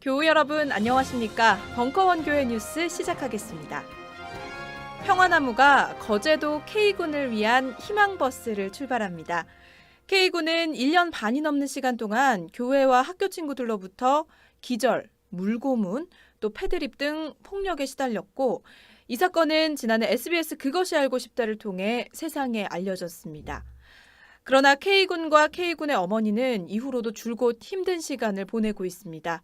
교우 여러분 안녕하십니까? 벙커원 교회 뉴스 시작하겠습니다. 평화나무가 거제도 K군을 위한 희망버스를 출발합니다. K군은 1년 반이 넘는 시간 동안 교회와 학교 친구들로부터 기절, 물고문, 또 패드립 등 폭력에 시달렸고 이 사건은 지난해 SBS 그것이 알고 싶다를 통해 세상에 알려졌습니다. 그러나 K군과 K군의 어머니는 이후로도 줄곧 힘든 시간을 보내고 있습니다.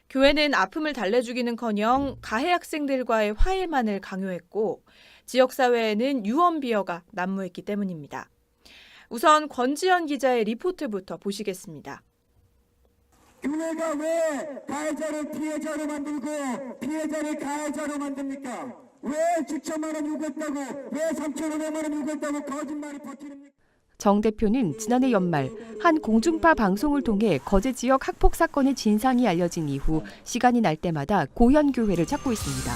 교회는 아픔을 달래주기는커녕 가해 학생들과의 화해만을 강요했고 지역사회에는 유언비어가 난무했기 때문입니다. 우선 권지연 기자의 리포트부터 보시겠습니다. 교회가 왜 가해자를 피해자로 만들고 피해자를 가해자로 만듭니까? 왜 6천만 원 요구했다고 왜 3,500만 원 요구했다고 거짓말을 버티는입니까? 정 대표는 지난해 연말 한 공중파 방송을 통해 거제 지역 학폭 사건의 진상이 알려진 이후 시간이 날 때마다 고현교회를 찾고 있습니다.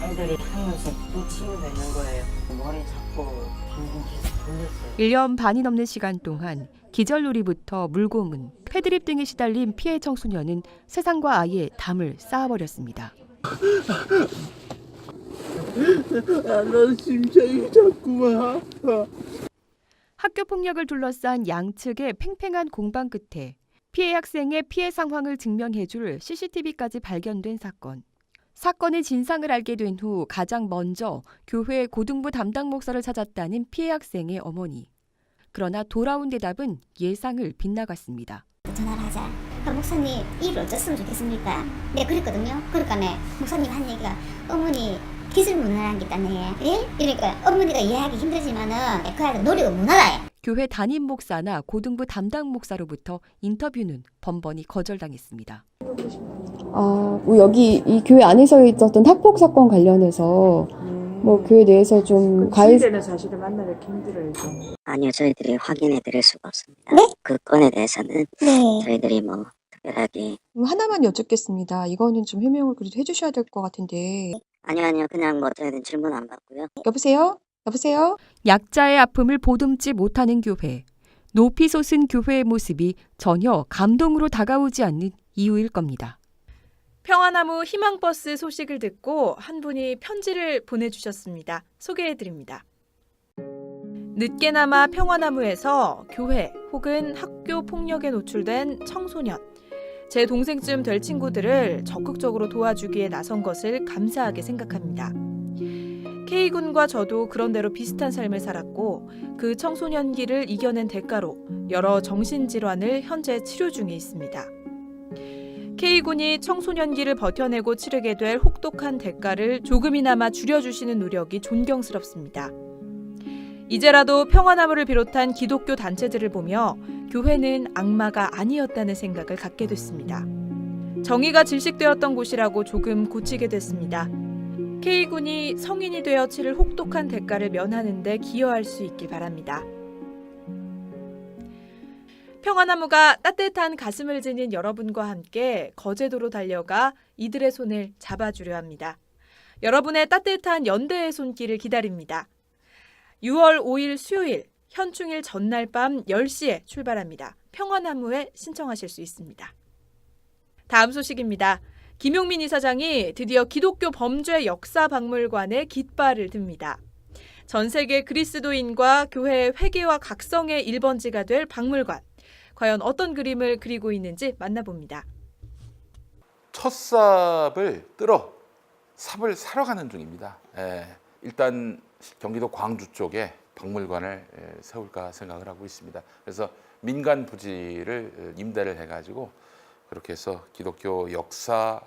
애들이 한 명씩 또 치유가 있는 거예요. 머리 잡고 빙빙 계속 돌렸어요. 1년 반이 넘는 시간 동안 기절놀이부터 물고문, 패드립 등에 시달린 피해 청소년은 세상과 아예 담을 쌓아버렸습니다. 나 심장이 자꾸만 아파. 학교 폭력을 둘러싼 양측의 팽팽한 공방 끝에 피해 학생의 피해 상황을 증명해줄 CCTV까지 발견된 사건. 사건의 진상을 알게 된 후 가장 먼저 교회 고등부 담당 목사를 찾았다는 피해 학생의 어머니. 그러나 돌아온 대답은 예상을 빗나갔습니다. 전화를 하자. 목사님 일을 어쩌으면 좋겠습니까? 내가 그랬거든요. 그러니까 목사님 한 얘기가 어머니 기술문화라는 게 있다네. 예? 그러니까 어머니가 이해하기 힘들지만은 그 아이들 노력은 문화다. 교회 담임 목사나 고등부 담당 목사로부터 인터뷰는 번번이 거절당했습니다. 여기 이 교회 안에서 있었던 학폭 사건 관련해서 교회 내에서 좀 가해되는 사실을 만나기 힘들어요. 좀. 아니요, 저희들이 확인해 드릴 수가 없습니다. 네? 그 건에 대해서는 네. 저희들이 특별하게 하나만 여쭙겠습니다. 이거는 좀 해명을 그래도 해주셔야 될 것 같은데. 아니요, 그냥 저희는 질문 안 받고요. 여보세요? 약자의 아픔을 보듬지 못하는 교회. 높이 솟은 교회의 모습이 전혀 감동으로 다가오지 않는 이유일 겁니다. 평화나무 희망버스 소식을 듣고 한 분이 편지를 보내주셨습니다. 소개해드립니다. 늦게나마 평화나무에서 교회 혹은 학교 폭력에 노출된 청소년, 제 동생쯤 될 친구들을 적극적으로 도와주기에 나선 것을 감사하게 생각합니다. K군과 저도 그런대로 비슷한 삶을 살았고 그 청소년기를 이겨낸 대가로 여러 정신질환을 현재 치료 중에 있습니다. K군이 청소년기를 버텨내고 치르게 될 혹독한 대가를 조금이나마 줄여주시는 노력이 존경스럽습니다. 이제라도 평화나무를 비롯한 기독교 단체들을 보며 교회는 악마가 아니었다는 생각을 갖게 됐습니다. 정의가 질식되었던 곳이라고 조금 고치게 됐습니다. K군이 성인이 되어 치를 혹독한 대가를 면하는 데 기여할 수 있길 바랍니다. 평화나무가 따뜻한 가슴을 지닌 여러분과 함께 거제도로 달려가 이들의 손을 잡아주려 합니다. 여러분의 따뜻한 연대의 손길을 기다립니다. 6월 5일 수요일 현충일 전날 밤 10시에 출발합니다. 평화나무에 신청하실 수 있습니다. 다음 소식입니다. 김용민 이사장이 드디어 기독교 범죄 역사 박물관에 깃발을 듭니다. 전 세계 그리스도인과 교회의 회개와 각성의 1번지가 될 박물관. 과연 어떤 그림을 그리고 있는지 만나봅니다. 첫 삽을 뜰어 삽을 사러 가는 중입니다. 일단 경기도 광주 쪽에 박물관을 세울까 생각을 하고 있습니다. 그래서 민간 부지를 임대를 해가지고 그렇게 해서 기독교 역사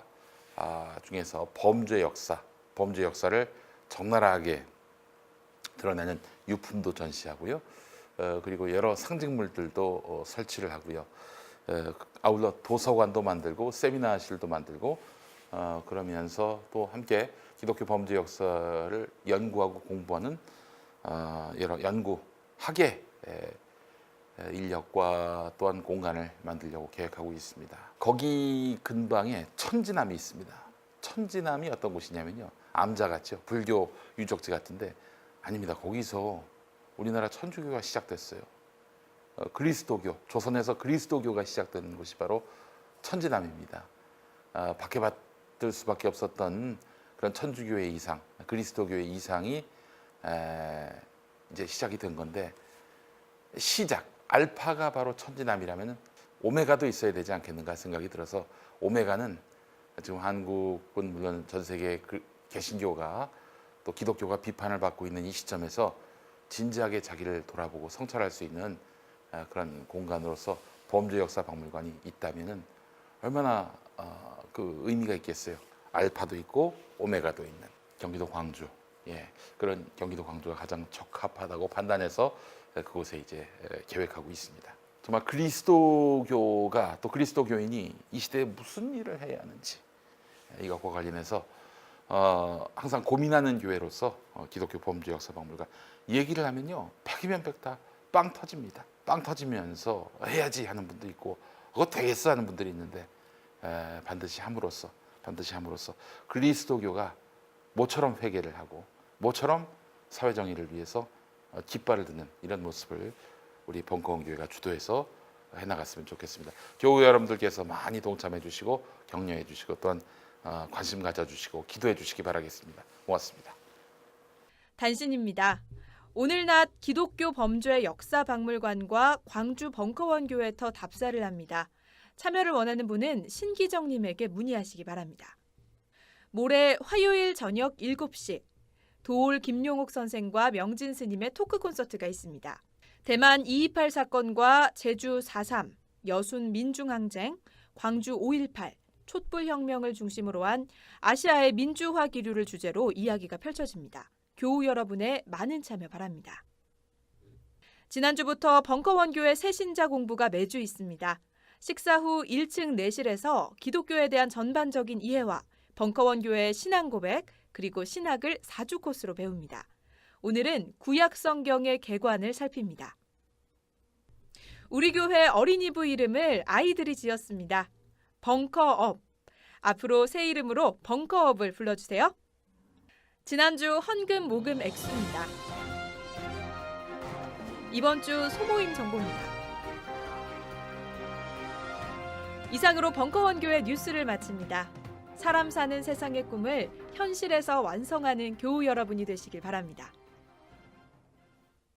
중에서 범죄 역사를 적나라하게 드러내는 유품도 전시하고요. 그리고 여러 상징물들도 설치를 하고요. 아울러 도서관도 만들고 세미나실도 만들고 그러면서 또 함께 기독교 범죄 역사를 연구하고 공부하는 여러 연구 학예 인력과 또한 공간을 만들려고 계획하고 있습니다. 거기 근방에 천지남이 있습니다. 천지남이 어떤 곳이냐면요, 암자 같죠, 불교 유적지 같은데 아닙니다. 거기서 우리나라 천주교가 시작됐어요. 그리스도교, 조선에서 그리스도교가 시작된 곳이 바로 천지남입니다. 박해받을 수밖에 없었던 그런 천주교의 이상, 그리스도교의 이상이 이제 시작이 된 건데, 시작, 알파가 바로 천지남이라면 오메가도 있어야 되지 않겠는가 생각이 들어서, 오메가는 지금 한국은 물론 전 세계 개신교가 또 기독교가 비판을 받고 있는 이 시점에서 진지하게 자기를 돌아보고 성찰할 수 있는 그런 공간으로서 범죄역사박물관이 있다면은 얼마나 그 의미가 있겠어요. 알파도 있고 오메가도 있는 경기도 광주, 그런 경기도 광주가 가장 적합하다고 판단해서 그곳에 이제 계획하고 있습니다. 정말 그리스도교가 또 그리스도교인이 이 시대에 무슨 일을 해야 하는지, 이것과 관련해서 항상 고민하는 교회로서 기독교 범죄역사박물관 얘기를 하면요, 100이면 100 다 빵 터집니다. 빵 터지면서 해야지 하는 분도 있고 그거 되겠어 하는 분들이 있는데, 반드시 함으로써 그리스도교가 모처럼 회개를 하고 모처럼 사회정의를 위해서 깃발을 드는 이런 모습을 우리 벙커원 교회가 주도해서 해나갔으면 좋겠습니다. 교우 여러분들께서 많이 동참해 주시고 격려해 주시고 또한 관심 가져주시고 기도해 주시기 바라겠습니다. 고맙습니다. 단신입니다. 오늘 낮 기독교 범죄 역사박물관과 광주 벙커원 교회터 답사를 합니다. 참여를 원하는 분은 신기정님에게 문의하시기 바랍니다. 모레 화요일 저녁 7시 도올 김용옥 선생과 명진 스님의 토크 콘서트가 있습니다. 대만 228 사건과 제주 4.3, 여순 민중항쟁, 광주 5.18, 촛불혁명을 중심으로 한 아시아의 민주화 기류를 주제로 이야기가 펼쳐집니다. 교우 여러분의 많은 참여 바랍니다. 지난주부터 벙커원 교회 새신자 공부가 매주 있습니다. 식사 후 1층 내실에서 기독교에 대한 전반적인 이해와 벙커원 교회의 신앙 고백, 그리고 신학을 4주 코스로 배웁니다. 오늘은 구약 성경의 개관을 살핍니다. 우리 교회 어린이부 이름을 아이들이 지었습니다. 벙커업. 앞으로 새 이름으로 벙커업을 불러주세요. 지난주 헌금 모금 액수입니다. 이번 주 소모임 정보입니다. 이상으로 벙커원 교회 뉴스를 마칩니다. 사람 사는 세상의 꿈을 현실에서 완성하는 교우 여러분이 되시길 바랍니다.